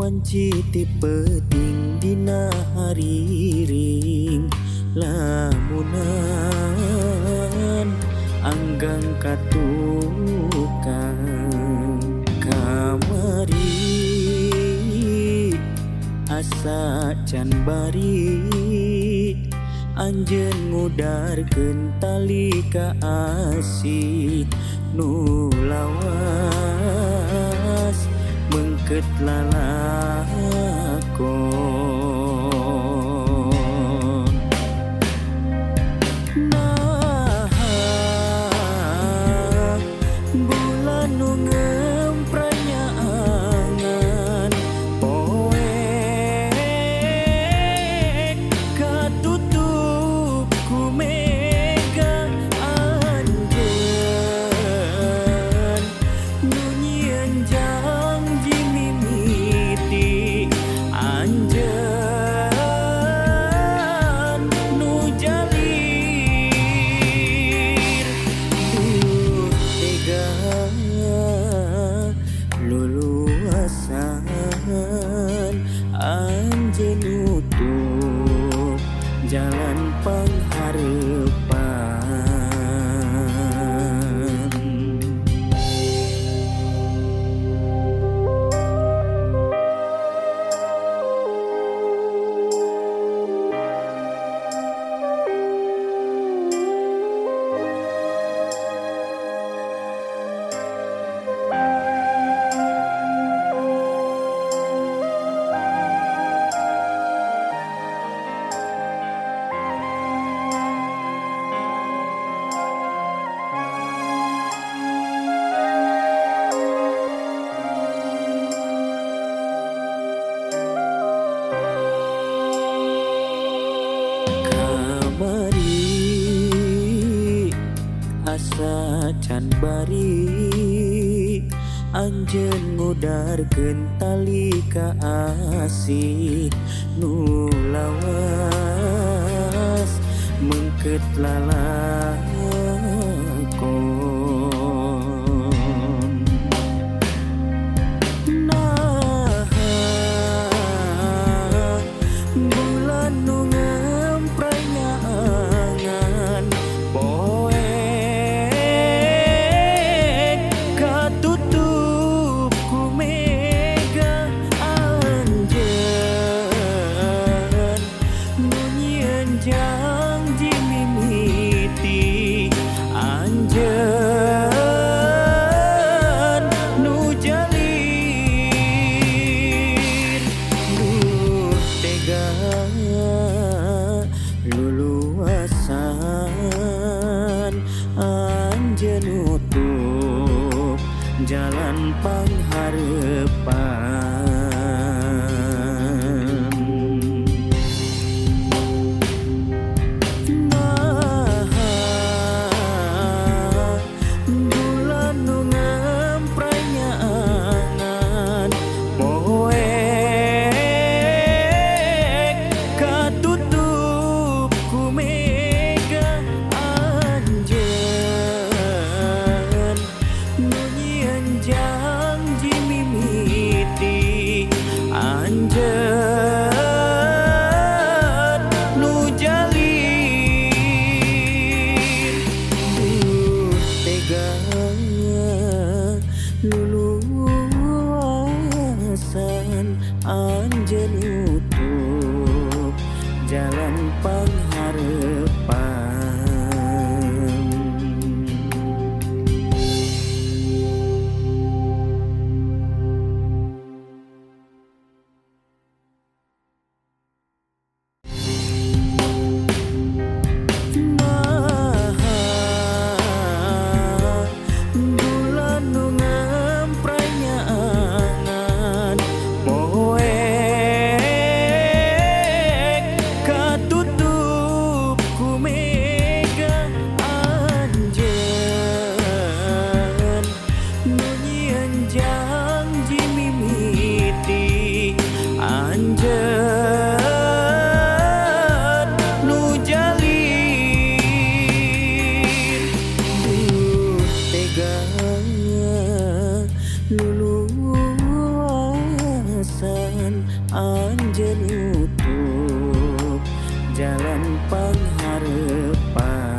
Wanci tipe ting dina hariring lamunan anggang katukang kamari asa can bari anjeun ngudarkeun tali ka asih nu lawas mengket lalakon nah bulan nu ngempranya poek katutup ku mega anjeun nu nyieun janji mimiti anjeun nu jalir duh tega luluasan anjeun nutup jalan pangharepan. Kamari asa can bari anjeun ngudarkeun tali ka asih nu lawas mengket lalakon nah bulan nu ngemprenyangan poek katutup ku mega anjeun nu nyieun janji mimiti anjeun nu jalir duh tega luluasan anjeun nutup jalan pangharepan. Nah bulan nu ngemprenyangan poek katutup ku mega anjeun nu nyieun janji mimiti anjeun nu jalir duh tega luluasan anjeun nutup jalan pangharepan. Nah bulan nu ngemprenyangan poek katutup anjeun nutup jalan pangharepan.